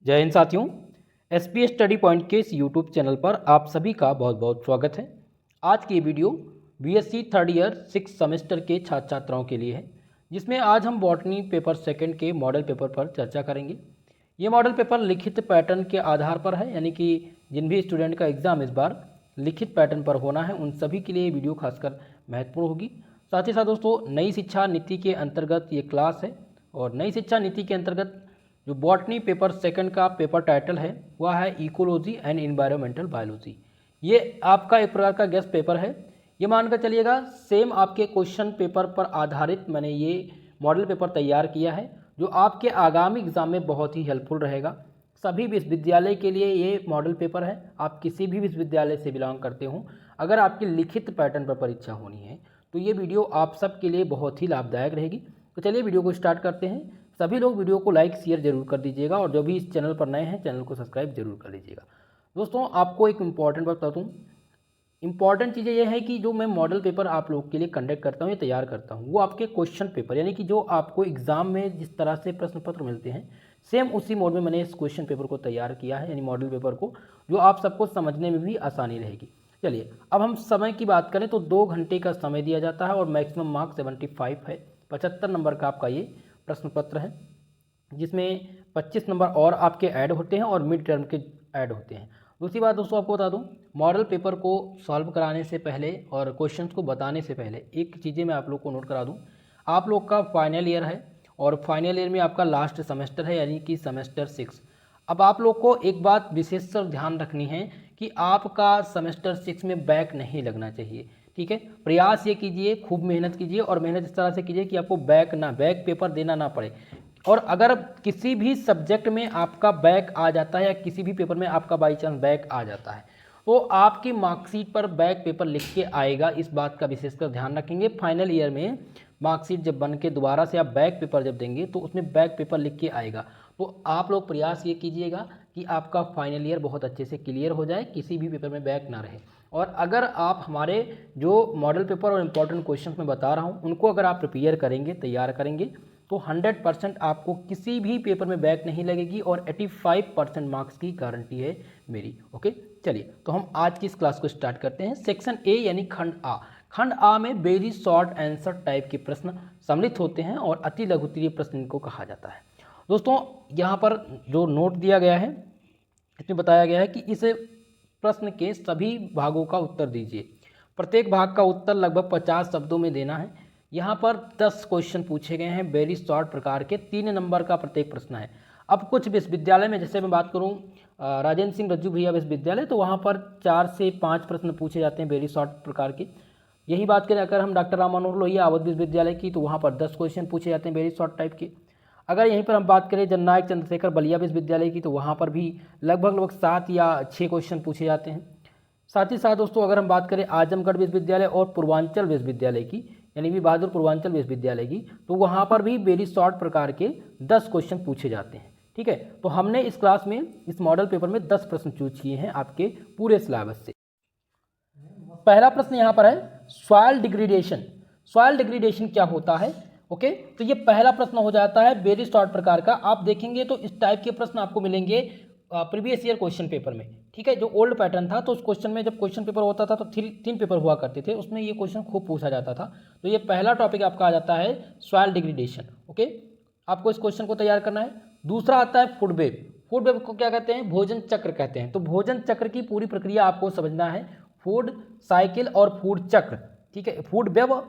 जय हिंद साथियों। SPS study point के इस यूट्यूब चैनल पर आप सभी का बहुत बहुत स्वागत है। आज की video BSc third year 6 semester के छात्र छात्राओं के लिए है, जिसमें आज हम बॉटनी पेपर सेकंड के मॉडल पेपर पर चर्चा करेंगे। ये मॉडल पेपर लिखित पैटर्न के आधार पर है, यानी कि जिन भी स्टूडेंट का एग्ज़ाम इस बार लिखित पैटर्न पर होना है उन सभी के लिए वीडियो खासकर महत्वपूर्ण होगी। साथ ही साथ दोस्तों, नई शिक्षा नीति के अंतर्गत ये क्लास है और नई शिक्षा नीति के अंतर्गत जो बॉटनी पेपर सेकंड का पेपर टाइटल है वह है इकोलॉजी एंड एनवायरमेंटल बायोलॉजी। ये आपका एक प्रकार का गेस्ट पेपर है। ये मानकर चलिएगा सेम आपके क्वेश्चन पेपर पर आधारित मैंने ये मॉडल पेपर तैयार किया है, जो आपके आगामी एग्जाम में बहुत ही हेल्पफुल रहेगा। सभी विश्वविद्यालय के लिए ये मॉडल पेपर है। आप किसी भी विश्वविद्यालय से बिलोंग करते हो, अगर आपकी लिखित पैटर्न पर परीक्षा होनी है तो ये वीडियो आप सब के लिए बहुत ही लाभदायक रहेगी। तो चलिए वीडियो को स्टार्ट करते हैं। सभी लोग वीडियो को लाइक शेयर जरूर कर दीजिएगा और जो भी इस चैनल पर नए हैं चैनल को सब्सक्राइब जरूर कर लीजिएगा। दोस्तों, आपको एक इम्पॉर्टेंट बात बता दूँ। इंपॉर्टेंट चीज़ें ये है कि जो मैं मॉडल पेपर आप लोग के लिए कंडक्ट करता हूँ या तैयार करता हूँ वो आपके क्वेश्चन पेपर, यानी कि जो आपको एग्जाम में जिस तरह से प्रश्न पत्र मिलते हैं सेम उसी मोड में मैंने इस क्वेश्चन पेपर को तैयार किया है, यानी मॉडल पेपर को, जो आप सबको समझने में भी आसानी रहेगी। चलिए अब हम समय की बात करें तो 2 घंटे का समय दिया जाता है और मैक्सिमम मार्क्स 75 है। 75 नंबर का आपका ये प्रश्न पत्र है, जिसमें 25 नंबर और आपके ऐड होते हैं और मिड टर्म के ऐड होते हैं। दूसरी बात दोस्तों, आपको बता दूं, मॉडल पेपर को सॉल्व कराने से पहले और क्वेश्चंस को बताने से पहले एक चीज़ें मैं आप लोग को नोट करा दूं। आप लोग का फाइनल ईयर है और फाइनल ईयर में आपका लास्ट सेमेस्टर है, यानी कि सेमेस्टर 6। अब आप लोग को एक बात विशेषकर ध्यान रखनी है कि आपका सेमेस्टर 6 में बैक नहीं लगना चाहिए। ठीक है, प्रयास ये कीजिए, खूब मेहनत कीजिए और मेहनत इस तरह से कीजिए कि आपको बैक पेपर देना ना पड़े। और अगर किसी भी सब्जेक्ट में आपका बैक आ जाता है या किसी भी पेपर में आपका बाई चांस बैक आ जाता है तो आपकी मार्कशीट पर बैक पेपर लिख के आएगा। इस बात का विशेषकर ध्यान रखेंगे। फाइनल ईयर में मार्कशीट जब बन के दोबारा से आप बैक पेपर जब देंगे तो उसमें बैक पेपर लिख के आएगा। तो आप लोग प्रयास ये कीजिएगा कि आपका फाइनल ईयर बहुत अच्छे से क्लियर हो जाए, किसी भी पेपर में बैक ना रहे। और अगर आप हमारे जो मॉडल पेपर और इम्पोर्टेंट क्वेश्चन मैं बता रहा हूँ उनको अगर आप प्रिपेयर करेंगे, तैयार करेंगे तो 100% आपको किसी भी पेपर में बैक नहीं लगेगी और 85% मार्क्स की गारंटी है मेरी। ओके, चलिए तो हम आज की इस क्लास को स्टार्ट करते हैं। सेक्शन ए यानी खंड आ। खंड आ में वेरी शॉर्ट आंसर टाइप के प्रश्न सम्मिलित होते हैं और अति लघुत्तरीय प्रश्न इनको कहा जाता है। दोस्तों, यहाँ पर जो नोट दिया गया है इसमें बताया गया है कि इस प्रश्न के सभी भागों का उत्तर दीजिए। प्रत्येक भाग का उत्तर लगभग 50 शब्दों में देना है। यहाँ पर 10 क्वेश्चन पूछे गए हैं वेरी शॉर्ट प्रकार के, 3 नंबर का प्रत्येक प्रश्न है। अब कुछ विश्वविद्यालय में, जैसे मैं बात करूँ राजेंद्र सिंह रज्जू भैया विश्वविद्यालय, तो वहाँ पर 4 से 5 प्रश्न पूछे जाते हैं वेरी शॉर्ट प्रकार के। यही बात करें अगर हम डॉक्टर राम मनोहर लोहिया अवध विश्वविद्यालय की, तो वहाँ पर 10 क्वेश्चन पूछे जाते हैं वेरी शॉर्ट टाइप के। अगर यहीं पर हम बात करें जननायक चंद्रशेखर बलिया विश्वविद्यालय की, तो वहाँ पर भी लगभग 7 या 6 क्वेश्चन पूछे जाते हैं। साथ ही साथ दोस्तों, अगर हम बात करें आजमगढ़ विश्वविद्यालय और पूर्वांचल विश्वविद्यालय की, यानी भी बहादुर पूर्वांचल विश्वविद्यालय की, तो वहाँ पर भी वेरी शॉर्ट प्रकार के 10 क्वेश्चन पूछे जाते हैं। ठीक है, तो हमने इस क्लास में इस मॉडल पेपर में 10 प्रश्न चूज किए हैं आपके पूरे सिलेबस से। पहला प्रश्न यहाँ पर है सॉइल डिग्रेडेशन। सॉइल डिग्रेडेशन क्या होता है? ओके, तो ये पहला प्रश्न हो जाता है वेरी शॉर्ट प्रकार का। आप देखेंगे तो इस टाइप के प्रश्न आपको मिलेंगे प्रीवियस ईयर क्वेश्चन पेपर में। ठीक है, जो ओल्ड पैटर्न था तो उस क्वेश्चन में जब क्वेश्चन पेपर होता था तो 3 पेपर हुआ करते थे, उसमें ये क्वेश्चन खूब पूछा जाता था। तो ये पहला टॉपिक आपका आ जाता है सॉइल डिग्रेडेशन। ओके, आपको इस क्वेश्चन को तैयार करना है। दूसरा आता है फूड वेब। फूड वेब को क्या कहते हैं? भोजन चक्र कहते हैं। तो भोजन चक्र की पूरी प्रक्रिया आपको समझना है, फूड साइकिल और फूड चक्र। ठीक है, फूड वेब,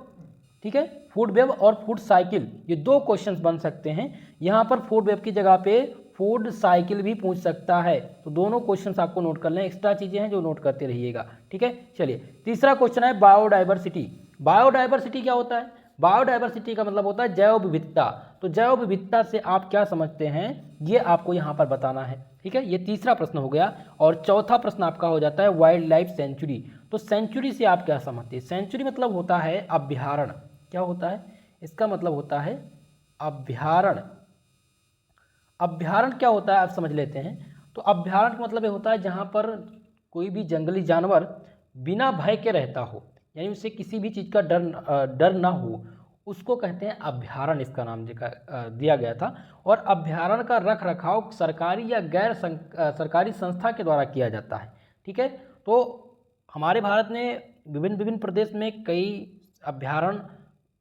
ठीक है, फूड वेब और फूड साइकिल, ये 2 क्वेश्चंस बन सकते हैं। यहाँ पर फूड वेब की जगह पे फूड साइकिल भी पूछ सकता है। तो दोनों क्वेश्चंस आपको नोट कर लें, एक्स्ट्रा चीजें हैं जो नोट करते रहिएगा। ठीक है, चलिए तीसरा क्वेश्चन है बायोडाइवर्सिटी। बायोडाइवर्सिटी क्या होता है? बायोडाइवर्सिटी का मतलब होता है जैव विविधता। तो जैव विविधता से आप क्या समझते हैं ये आपको यहाँ पर बताना है। ठीक है, ये तीसरा प्रश्न हो गया। और चौथा प्रश्न आपका हो जाता है वाइल्ड लाइफ सेंचुरी। तो सेंचुरी से आप क्या समझते हैं? सेंचुरी मतलब होता है अभ्यारण्य। क्या होता है? इसका मतलब होता है अभ्यारण्य। अभ्यारण्य क्या होता है आप समझ लेते हैं। तो अभ्यारण्य का मतलब ये होता है जहाँ पर कोई भी जंगली जानवर बिना भय के रहता हो, यानी उसे किसी भी चीज़ का डर ना हो, उसको कहते हैं अभ्यारण्य, इसका नाम दिया गया था। और अभ्यारण्य का रख रखाव सरकारी या गैर सरकारी संस्था के द्वारा किया जाता है। ठीक है, तो हमारे भारत में विभिन्न विभिन्न प्रदेश में कई अभ्यारण्य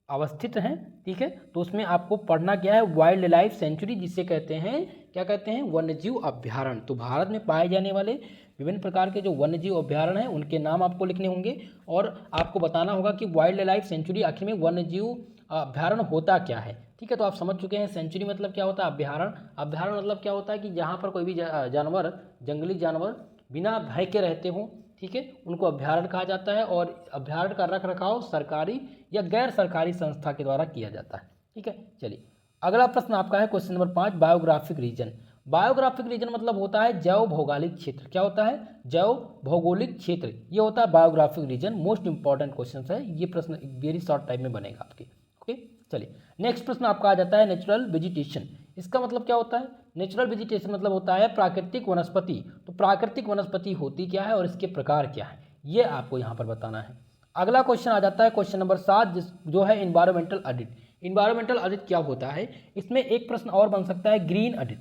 अवस्थित हैं। ठीक है, तो उसमें आपको पढ़ना क्या है, वाइल्ड लाइफ सेंचुरी, जिसे कहते हैं, क्या कहते हैं, वन्यजीव अभ्यारण्य। तो भारत में पाए जाने वाले विभिन्न प्रकार के जो वन्यजीव अभ्यारण्य हैं उनके नाम आपको लिखने होंगे और आपको बताना होगा कि वाइल्ड लाइफ सेंचुरी आखिर में वन्यजीव अभ्यारण्य होता क्या है। ठीक है, तो आप समझ चुके हैं सेंचुरी मतलब क्या होता है, अभ्यारण्य। अभ्यारण्य मतलब क्या होता है कि जहाँ पर कोई भी जानवर, जंगली जानवर बिना भय के रहते हों, ठीक है, उनको अभ्यारण्य कहा जाता है। और अभ्यारण्य का रख रखाव सरकारी या गैर सरकारी संस्था के द्वारा किया जाता है। ठीक है, चलिए अगला प्रश्न आपका है question number 5, biographic region. Biographic region मतलब होता है जैव भौगोलिक क्षेत्र। क्या होता है, जैव भौगोलिक क्षेत्र, ये होता है biographic region. Most important question है ये प्रश्न, वेरी शॉर्ट टाइम में बनेगा आपके। ओके, चलिए नेक्स्ट प्रश्न आपका आ जाता है नेचुरल वेजिटेशन। इसका मतलब क्या होता है, नेचुरल वेजिटेशन मतलब होता है प्राकृतिक वनस्पति। तो प्राकृतिक वनस्पति होती क्या है और इसके प्रकार क्या है, ये आपको यहाँ पर बताना है। अगला क्वेश्चन आ जाता है क्वेश्चन नंबर 7, जो है इन्वायरमेंटल ऑडिट। इन्वायरमेंटल ऑडिट क्या होता है, इसमें एक प्रश्न और बन सकता है, ग्रीन ऑडिट।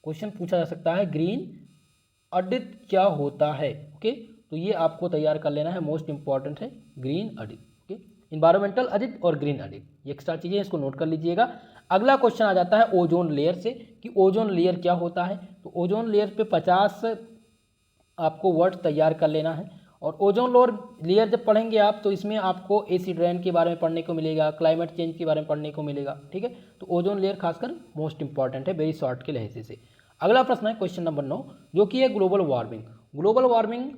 क्वेश्चन पूछा जा सकता है ग्रीन ऑडिट क्या होता है। ओके, तो ये आपको तैयार कर लेना है, मोस्ट इंपॉर्टेंट है green audit. Okay, environmental audit और ग्रीन ऑडिट, ये एक्स्ट्रा चीज़ें, इसको नोट कर लीजिएगा। अगला क्वेश्चन आ जाता है ओजोन लेयर से, कि ओजोन लेयर क्या होता है। तो ओजोन लेयर पे 50 आपको वर्ड तैयार कर लेना है। और ओजोन लेयर जब पढ़ेंगे आप, तो इसमें आपको एसिड रेन के बारे में पढ़ने को मिलेगा, क्लाइमेट चेंज के बारे में पढ़ने को मिलेगा। ठीक है, तो ओजोन लेयर खासकर मोस्ट इंपॉर्टेंट है, वेरी शॉर्ट के लिहाज से। अगला प्रश्न है क्वेश्चन नंबर 9, जो कि है ग्लोबल वार्मिंग। ग्लोबल वार्मिंग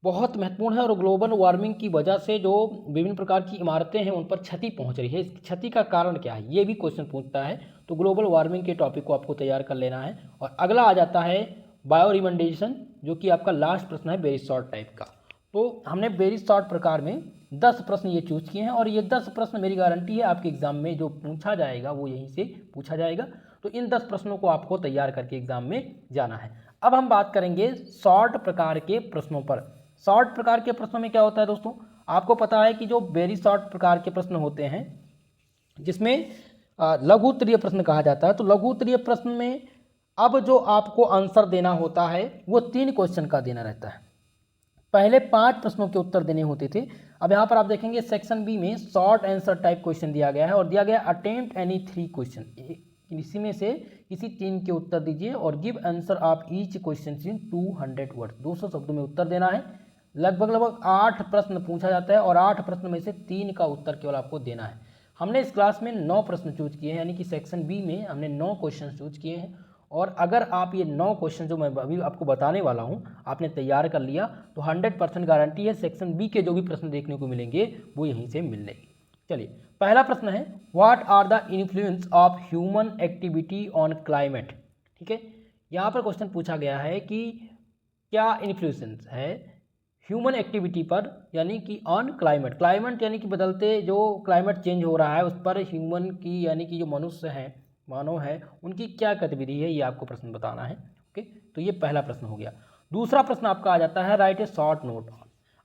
बहुत महत्वपूर्ण है और ग्लोबल वार्मिंग की वजह से जो विभिन्न प्रकार की इमारतें हैं उन पर क्षति पहुंच रही है, इस क्षति का कारण क्या है, ये भी क्वेश्चन पूछता है। तो ग्लोबल वार्मिंग के टॉपिक को आपको तैयार कर लेना है। और अगला आ जाता है बायो रिमेडिएशन, जो कि आपका लास्ट प्रश्न है, वेरी शॉर्ट टाइप का। तो हमने वेरी शॉर्ट प्रकार में 10 प्रश्न ये चूज किए हैं और ये 10 प्रश्न मेरी गारंटी है आपके एग्जाम में जो पूछा जाएगा वो यहीं से पूछा जाएगा। तो इन 10 प्रश्नों को आपको तैयार करके एग्जाम में जाना है। अब हम बात करेंगे शॉर्ट प्रकार के प्रश्नों पर। शॉर्ट प्रकार के प्रश्नों में क्या होता है दोस्तों, आपको पता है कि जो वेरी शॉर्ट प्रकार के प्रश्न होते हैं जिसमें लघु उत्तरीय प्रश्न कहा जाता है, तो लघु उत्तरीय प्रश्न में अब जो आपको आंसर देना होता है वो 3 क्वेश्चन का देना रहता है। पहले 5 प्रश्नों के उत्तर देने होते थे। अब यहाँ पर आप देखेंगे सेक्शन बी में शॉर्ट आंसर टाइप क्वेश्चन दिया गया है और दिया गया अटेम्प्ट एनी 3 क्वेश्चन, इसी में से किसी 3 के उत्तर दीजिए और give answer of each question in 200 word, 200 शब्दों में उत्तर देना है। लगभग 8 प्रश्न पूछा जाता है और 8 प्रश्न में से 3 का उत्तर केवल आपको देना है। हमने इस क्लास में 9 प्रश्न चूज किए हैं, यानी कि सेक्शन बी में हमने 9 क्वेश्चन चूज किए हैं। और अगर आप ये 9 क्वेश्चन जो मैं अभी आपको बताने वाला हूँ आपने तैयार कर लिया तो 100% गारंटी है सेक्शन बी के जो भी प्रश्न देखने को मिलेंगे वो यहीं से मिलेंगे। चलिए पहला प्रश्न है, what are the influence of human activity on climate. ठीक है, यहाँ पर क्वेश्चन पूछा गया है कि क्या इन्फ्लुएंस है ह्यूमन एक्टिविटी पर, यानी कि ऑन क्लाइमेट। क्लाइमेट यानी कि बदलते जो क्लाइमेट चेंज हो रहा है उस पर ह्यूमन की, यानी कि जो मनुष्य हैं, मानव है, उनकी क्या गतिविधि है, ये आपको प्रश्न बताना है। ओके, तो ये पहला प्रश्न हो गया। दूसरा प्रश्न आपका आ जाता है, राइट ए शॉर्ट नोट।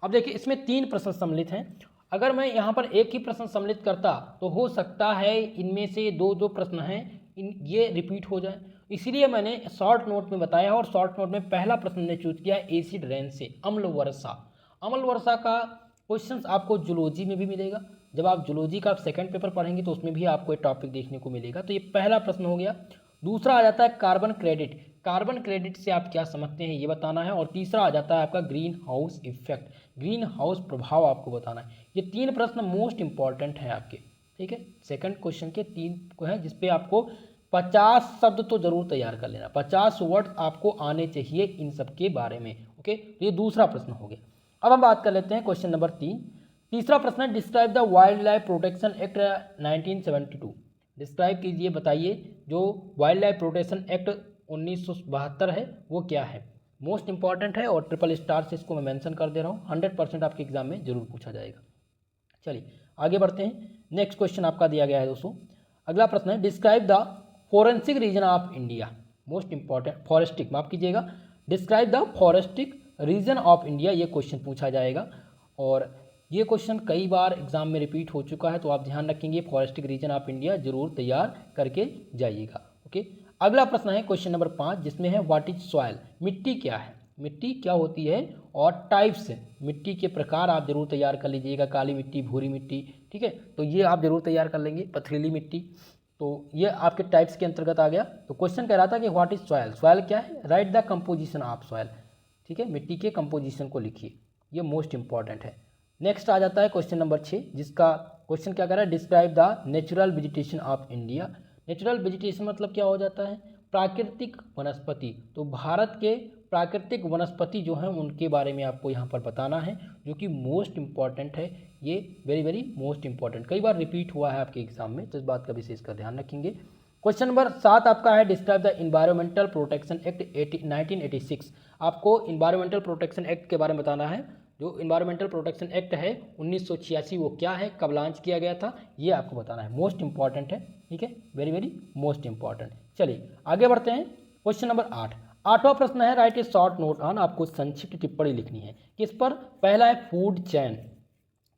अब देखिए इसमें 3 प्रश्न सम्मिलित हैं। अगर मैं यहाँ पर एक ही प्रश्न सम्मिलित करता तो हो सकता है इनमें से 2 जो प्रश्न हैं ये रिपीट हो जाए, इसीलिए मैंने शॉर्ट नोट में बताया। और शॉर्ट नोट में पहला प्रश्न ने चूज किया एसिड रेन से, अम्ल वर्षा। अम्ल वर्षा का क्वेश्चंस आपको जूलॉजी में भी मिलेगा, जब आप जूलॉजी का सेकंड पेपर पढ़ेंगे तो उसमें भी आपको एक टॉपिक देखने को मिलेगा। तो ये पहला प्रश्न हो गया। दूसरा आ जाता है कार्बन क्रेडिट। कार्बन क्रेडिट से आप क्या समझते हैं ये बताना है। और तीसरा आ जाता है आपका green house effect, green house प्रभाव आपको बताना है। ये 3 प्रश्न मोस्ट इंपॉर्टेंट हैं आपके। ठीक है, सेकंड क्वेश्चन के 3 को है जिसपे आपको 50 शब्द तो जरूर तैयार कर लेना, 50 वर्ड आपको आने चाहिए इन सब के बारे में। ओके, तो ये दूसरा प्रश्न हो गया। अब हम बात कर लेते हैं क्वेश्चन नंबर 3। तीसरा प्रश्न है, describe the wild life protection act 1972। Describe कीजिए, बताइए जो वाइल्ड लाइफ प्रोटेक्शन एक्ट 1972 है वो क्या है। मोस्ट इंपॉर्टेंट है और ट्रिपल स्टार से इसको मैं मेंशन कर दे रहा हूँ, 100% आपके एग्जाम में जरूर पूछा जाएगा। चलिए आगे बढ़ते हैं। नेक्स्ट क्वेश्चन आपका दिया गया है दोस्तों, अगला प्रश्न है, describe the forensic region of India. Most important, forestic, माफ कीजिएगा, describe the forestic region of India, ये क्वेश्चन पूछा जाएगा। और ये क्वेश्चन कई बार एग्जाम में रिपीट हो चुका है, तो आप ध्यान रखेंगे फॉरेस्टिक रीजन ऑफ इंडिया जरूर तैयार करके जाइएगा। ओके, अगला प्रश्न है क्वेश्चन नंबर 5, जिसमें है व्हाट इज सॉइल, मिट्टी क्या है, मिट्टी क्या होती है, और टाइप्स, मिट्टी के प्रकार आप जरूर तैयार कर लीजिएगा, काली मिट्टी, भूरी मिट्टी, ठीक है, तो ये आप जरूर तैयार कर लेंगे, पथरीली मिट्टी, तो ये आपके टाइप्स के अंतर्गत आ गया। तो क्वेश्चन कह रहा था कि व्हाट इज सॉइल, सॉइल क्या है, right the composition of soil, ठीक है, मिट्टी के कंपोजिशन को लिखिए, ये मोस्ट इंपॉर्टेंट है। नेक्स्ट आ जाता है क्वेश्चन नंबर 6, जिसका क्वेश्चन क्या कह रहा है, describe the natural vegetation of India. Natural vegetation मतलब क्या हो जाता है, प्राकृतिक वनस्पति, तो भारत के प्राकृतिक वनस्पति जो हैं उनके बारे में आपको यहाँ पर बताना है, जो कि मोस्ट इंपॉर्टेंट है, ये वेरी वेरी मोस्ट इंपॉर्टेंट, कई बार रिपीट हुआ है आपके एग्जाम में, तो इस बात का विशेष कर ध्यान रखेंगे। क्वेश्चन नंबर 7 आपका है describe the environmental protection act 1986। आपको इन्वायरमेंटल प्रोटेक्शन एक्ट के बारे में बताना है। जो इन्वायरमेंटल प्रोटेक्शन एक्ट है 1986 वो क्या है, कब लॉन्च किया गया था, ये आपको बताना है, मोस्ट इंपॉर्टेंट है, ठीक है, वेरी वेरी मोस्ट इंपॉर्टेंट। चलिए आगे बढ़ते हैं, क्वेश्चन नंबर 8, आठवां प्रश्न है right A short note on, आपको संक्षिप्त टिप्पणी लिखनी है, किस पर, पहला है फूड चैन,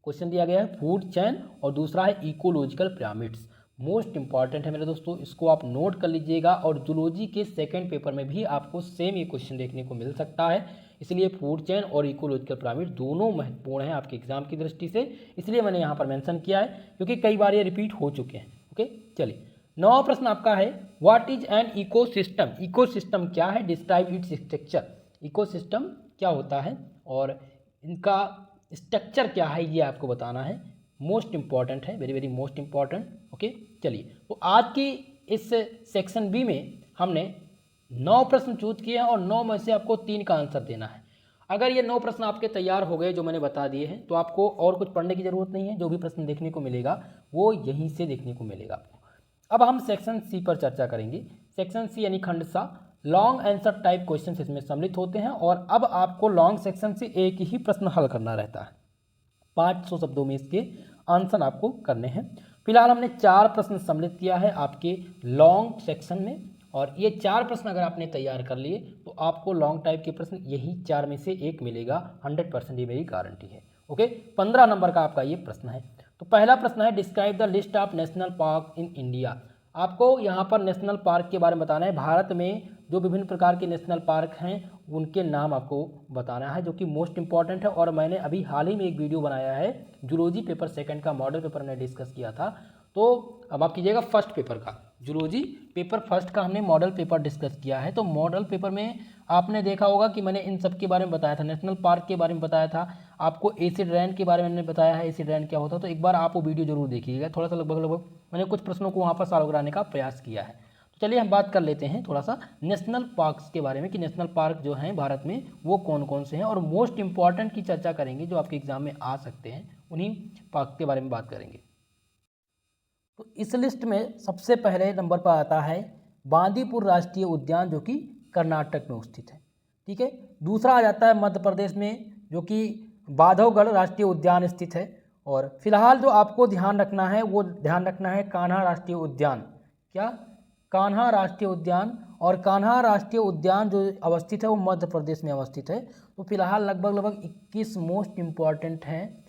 क्वेश्चन दिया गया है फूड चैन, और दूसरा है इकोलॉजिकल पिरामिड्स, मोस्ट इंपॉर्टेंट है मेरे दोस्तों, इसको आप नोट कर लीजिएगा, और जूलॉजी के सेकंड पेपर में भी आपको सेम ये क्वेश्चन देखने को मिल सकता है, इसलिए फूड चेन और इकोलॉजिकल पिरामिड दोनों महत्वपूर्ण हैं आपके एग्जाम की दृष्टि से, इसलिए मैंने यहाँ पर मेंशन किया है, क्योंकि कई बार ये रिपीट हो चुके हैं। ओके, चलिए 9वां प्रश्न आपका है what is an ecosystem, ecosystem क्या है, डिस्क्राइब इट्स स्ट्रक्चर, इकोसिस्टम क्या होता है और इनका स्ट्रक्चर क्या है, ये आपको बताना है, मोस्ट इंपॉर्टेंट है, very very most important. Okay, चलिए तो आज की इस सेक्शन बी में हमने 9 प्रश्न चूज किए हैं, और 9 में से आपको 3 का आंसर देना है। अगर ये 9 प्रश्न आपके तैयार हो गए जो मैंने बता दिए हैं, तो आपको और कुछ पढ़ने की जरूरत नहीं है, जो भी प्रश्न देखने को मिलेगा वो यहीं से देखने को मिलेगा आपको। अब हम सेक्शन सी पर चर्चा करेंगे। सेक्शन सी यानी खंड सा, लॉन्ग आंसर टाइप क्वेश्चन इसमें सम्मिलित होते हैं, और अब आपको लॉन्ग सेक्शन से एक ही प्रश्न हल करना रहता है, 500 शब्दों में इसके आंसर आपको करने हैं। फिलहाल हमने 4 प्रश्न सम्मिलित किया है आपके लॉन्ग सेक्शन में, और ये 4 प्रश्न अगर आपने तैयार कर लिए तो आपको लॉन्ग टाइप के प्रश्न यही 4 में से एक मिलेगा, 100%, ये मेरी गारंटी है। ओके, 15 नंबर का आपका ये प्रश्न है। तो पहला प्रश्न है describe the list of national park in India. आपको यहाँ पर नेशनल पार्क के बारे में बताना है, भारत में जो विभिन्न प्रकार के नेशनल पार्क हैं उनके नाम आपको बताना है, जो कि मोस्ट इंपॉर्टेंट है, और मैंने अभी हाल ही में एक वीडियो बनाया है, जूलॉजी पेपर सेकंड का मॉडल पेपर हमने डिस्कस किया था, तो अब आप कीजिएगा फर्स्ट पेपर का, जूलॉजी पेपर फर्स्ट का हमने मॉडल पेपर डिस्कस किया है। तो मॉडल पेपर में आपने देखा होगा कि मैंने इन सब के बारे में बताया था, नेशनल पार्क के बारे में बताया था, आपको एसिड रेन के बारे में मैंने बताया है, एसिड रेन क्या होता है, तो एक बार आप वो वीडियो जरूर देखिएगा, थोड़ा सा लगभग मैंने कुछ प्रश्नों को वहाँ पर सॉल्व कराने का प्रयास किया है। तो चलिए हम बात कर लेते हैं थोड़ा सा नेशनल पार्क्स के बारे में, कि नेशनल पार्क जो हैं भारत में वो कौन कौन से हैं, और मोस्ट इंपॉर्टेंट की चर्चा करेंगे जो आपके एग्जाम में आ सकते हैं, उन्हीं पार्क के बारे में बात करेंगे। तो इस लिस्ट में सबसे पहले नंबर पर आता है बांदीपुर राष्ट्रीय उद्यान, जो कि कर्नाटक में स्थित है, ठीक है। दूसरा आ जाता है मध्य प्रदेश में, जो कि बांधवगढ़ राष्ट्रीय उद्यान स्थित है, और फिलहाल जो आपको ध्यान रखना है वो ध्यान रखना है कान्हा राष्ट्रीय उद्यान, क्या, कान्हा राष्ट्रीय उद्यान, और कान्हा राष्ट्रीय उद्यान जो अवस्थित है वो मध्य प्रदेश में अवस्थित है। तो फिलहाल लगभग 21 मोस्ट इम्पॉर्टेंट हैं,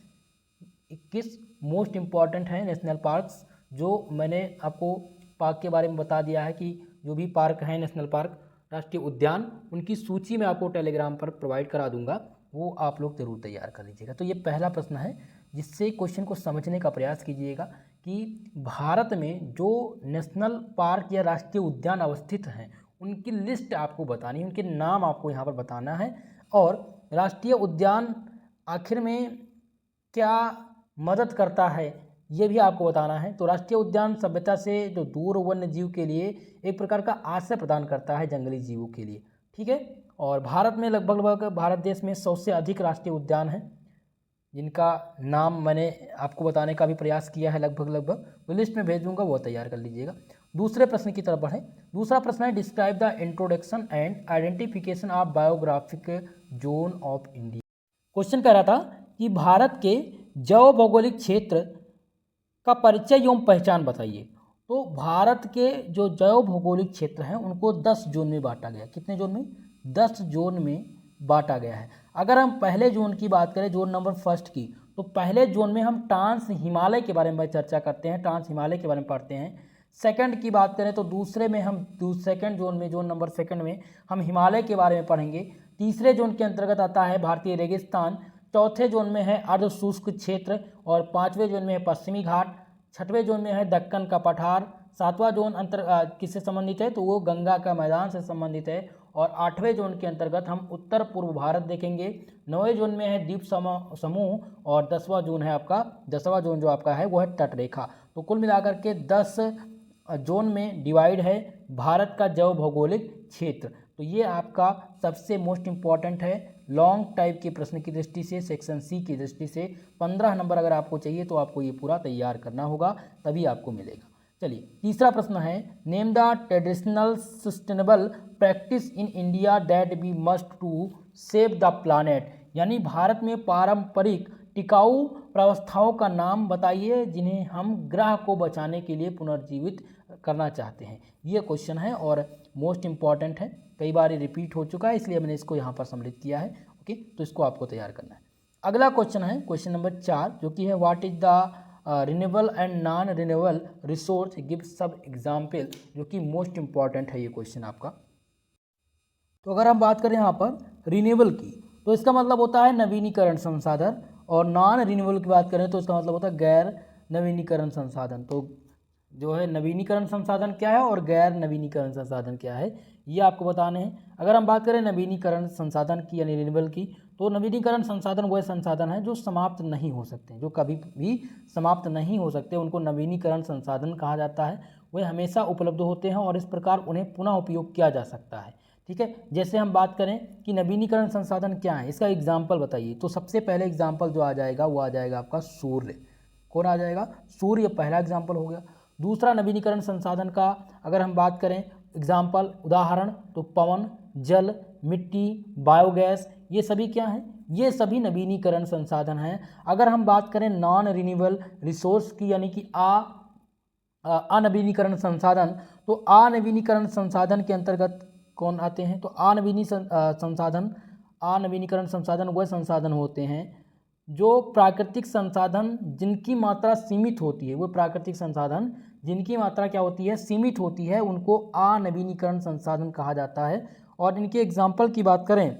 21 मोस्ट इम्पॉर्टेंट हैं नेशनल पार्क्स, जो मैंने आपको पार्क के बारे में बता दिया है, कि जो भी पार्क हैं नेशनल पार्क राष्ट्रीय उद्यान, उनकी सूची मैं आपको टेलीग्राम पर प्रोवाइड करा दूंगा, वो आप लोग जरूर तैयार कर लीजिएगा। तो ये पहला प्रश्न है, जिससे क्वेश्चन को समझने का प्रयास कीजिएगा कि भारत में जो नेशनल पार्क या राष्ट्रीय उद्यान अवस्थित हैं उनकी लिस्ट आपको बतानी है, उनके नाम आपको यहाँ पर बताना है, और राष्ट्रीय उद्यान आखिर में क्या मदद करता है ये भी आपको बताना है। तो राष्ट्रीय उद्यान सभ्यता से जो दूर वन्य जीव के लिए एक प्रकार का आश्रय प्रदान करता है जंगली जीवों के लिए, ठीक है। और भारत में लगभग भारत देश में 100 से अधिक राष्ट्रीय उद्यान हैं, जिनका नाम मैंने आपको बताने का भी प्रयास किया है, लगभग तो लिस्ट में भेज दूंगा, वो तैयार कर लीजिएगा। दूसरे प्रश्न की तरफ बढ़ें। दूसरा प्रश्न है describe the introduction and identification of biographic zone of India. Question कह रहा था कि भारत के जैव भौगोलिक क्षेत्र का परिचय एवं पहचान बताइए। तो भारत के जो जैव भौगोलिक क्षेत्र हैं उनको 10 जोन में बांटा गया। कितने जोन में? 10 जोन में बांटा गया है। अगर हम पहले जोन की बात करें, जोन नंबर फर्स्ट की, तो पहले जोन में हम ट्रांस हिमालय के बारे में चर्चा करते हैं, ट्रांस हिमालय के बारे में पढ़ते हैं। सेकंड की बात करें तो दूसरे में हम सेकंड जोन में, जोन नंबर सेकंड में हम हिमालय के बारे में पढ़ेंगे। तीसरे जोन के अंतर्गत आता है भारतीय रेगिस्तान। चौथे जोन में है अर्ध शुष्क क्षेत्र और पाँचवें जोन में है पश्चिमी घाट। छठवें जोन में है दक्कन का पठार। सातवां जोन किससे संबंधित है तो वो गंगा का मैदान से संबंधित है। और आठवें जोन के अंतर्गत हम उत्तर पूर्व भारत देखेंगे। नौवें जोन में है द्वीप समूह और 10वां जोन है आपका, 10वां जोन जो आपका है वो है तटरेखा। तो कुल मिलाकर के 10 जोन में डिवाइड है भारत का जैव भौगोलिक क्षेत्र। तो ये आपका सबसे मोस्ट इम्पॉर्टेंट है लॉन्ग टाइप के प्रश्न की दृष्टि से, सेक्शन सी की दृष्टि से। 15 नंबर अगर आपको चाहिए तो आपको ये पूरा तैयार करना होगा, तभी आपको मिलेगा। चलिए तीसरा प्रश्न है, name the traditional sustainable practice in India that we must to save the planet. यानी भारत में पारंपरिक टिकाऊ व्यवस्थाओं का नाम बताइए जिन्हें हम ग्रह को बचाने के लिए पुनर्जीवित करना चाहते हैं। ये क्वेश्चन है और मोस्ट इम्पॉर्टेंट है, कई बार रिपीट हो चुका है, इसलिए मैंने इसको यहाँ पर सम्मिलित किया है। ओके, तो इसको आपको तैयार करना है। अगला क्वेश्चन है क्वेश्चन नंबर 4, जो कि है what is the renewable and non renewable resource, give सब एग्जाम्पल, जो कि मोस्ट इम्पॉर्टेंट है ये क्वेश्चन आपका। तो अगर हम बात करें यहाँ पर रिन्यूएबल की, तो इसका मतलब होता है नवीनीकरण संसाधन, और नॉन रिन्यूएबल की बात करें तो इसका मतलब होता है गैर नवीनीकरण संसाधन। तो जो है नवीनीकरण संसाधन क्या है और गैर नवीनीकरण संसाधन क्या है, ये आपको बताने हैं। अगर हम बात करें नवीनीकरण संसाधन की यानी रिन्यूएबल की, तो नवीनीकरण संसाधन वह संसाधन है जो समाप्त नहीं हो सकते, जो कभी भी समाप्त नहीं हो सकते, उनको नवीनीकरण संसाधन कहा जाता है। वे हमेशा उपलब्ध होते हैं और इस प्रकार उन्हें पुनः उपयोग किया जा सकता है। ठीक है, जैसे हम बात करें कि नवीनीकरण संसाधन क्या है, इसका एग्जाम्पल बताइए, तो सबसे पहले एग्जाम्पल जो आ जाएगा वो आ जाएगा आपका सूर्य। कौन आ जाएगा? सूर्य, पहला एग्जाम्पल हो गया। दूसरा नवीनीकरण संसाधन का अगर हम बात करें एग्जाम्पल, उदाहरण, तो पवन, जल, मिट्टी, बायोगैस, ये सभी क्या हैं? ये सभी नवीनीकरण संसाधन हैं। अगर हम बात करें नॉन रिन्यूएबल रिसोर्स की यानी कि अनवीनीकरण संसाधन, तो अनवीनीकरण संसाधन के अंतर्गत कौन आते हैं? तो अनवीनीकरण संसाधन वह संसाधन होते हैं जो प्राकृतिक संसाधन जिनकी मात्रा सीमित होती है, वो प्राकृतिक संसाधन जिनकी मात्रा क्या होती है? सीमित होती है, उनको अनवीनीकरण संसाधन कहा जाता है। और इनके एग्जाम्पल की बात करें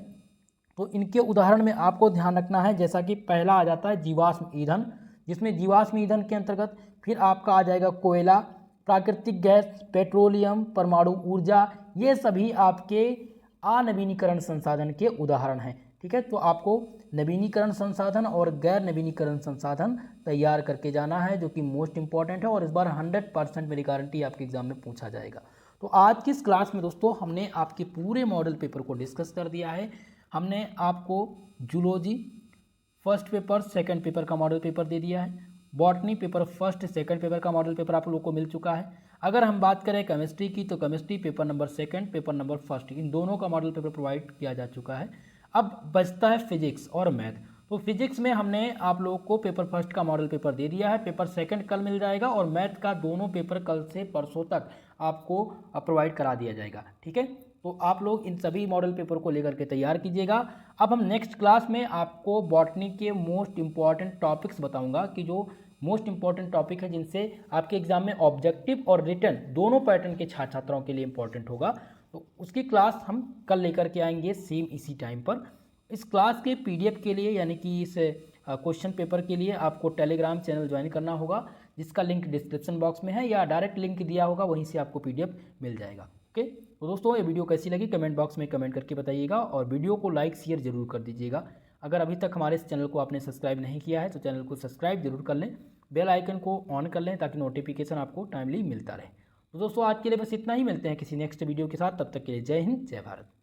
तो इनके उदाहरण में आपको ध्यान रखना है, जैसा कि पहला आ जाता है जीवाश्म ईंधन, जिसमें जीवाश्म ईंधन के अंतर्गत फिर आपका आ जाएगा कोयला, प्राकृतिक गैस, पेट्रोलियम, परमाणु ऊर्जा, ये सभी आपके अनवीनीकरण संसाधन के उदाहरण हैं। ठीक है, तो आपको नवीनीकरण संसाधन और गैर नवीनीकरण संसाधन तैयार करके जाना है, जो कि मोस्ट इंपॉर्टेंट है और इस बार 100% मेरी गारंटी आपके एग्जाम में पूछा जाएगा। तो आज की इस क्लास में दोस्तों हमने आपके पूरे मॉडल पेपर को डिस्कस कर दिया है। हमने आपको zoology first paper, second paper का मॉडल पेपर दे दिया है। Botany paper first, second paper का मॉडल पेपर आप लोगों को मिल चुका है। अगर हम बात करें केमिस्ट्री की, तो chemistry paper number second, paper number first, इन दोनों का मॉडल पेपर प्रोवाइड किया जा चुका है। अब बचता है फिजिक्स और मैथ। तो फिजिक्स में हमने आप लोगों को पेपर फर्स्ट का मॉडल पेपर दे दिया है, पेपर सेकंड कल मिल जाएगा और मैथ का दोनों पेपर कल से परसों तक आपको प्रोवाइड करा दिया जाएगा। ठीक है, तो आप लोग इन सभी मॉडल पेपर को लेकर के तैयार कीजिएगा। अब हम नेक्स्ट क्लास में आपको बॉटनी के मोस्ट इंपॉर्टेंट टॉपिक्स बताऊंगा कि जो मोस्ट इंपॉर्टेंट टॉपिक है जिनसे आपके एग्जाम में ऑब्जेक्टिव और रिटन दोनों पैटर्न के छात्र छात्राओं के लिए इंपॉर्टेंट होगा। तो उसकी क्लास हम कल लेकर के आएंगे सेम इसी टाइम पर। इस क्लास के पीडीएफ के लिए यानी कि इस क्वेश्चन पेपर के लिए आपको टेलीग्राम चैनल ज्वाइन करना होगा, जिसका लिंक डिस्क्रिप्शन बॉक्स में है, या डायरेक्ट लिंक दिया होगा, वहीं से आपको पीडीएफ मिल जाएगा। ओके, तो दोस्तों ये वीडियो कैसी लगी कमेंट बॉक्स में कमेंट करके बताइएगा और वीडियो को लाइक शेयर जरूर कर दीजिएगा। अगर अभी तक हमारे इस चैनल को आपने सब्सक्राइब नहीं किया है तो चैनल को सब्सक्राइब जरूर कर लें, बेल आइकन को ऑन कर लें ताकि नोटिफिकेशन आपको टाइमली मिलता रहे। तो दोस्तों आज के लिए बस इतना ही, मिलते हैं किसी नेक्स्ट वीडियो के साथ, तब तक के लिए जय हिंद जय भारत।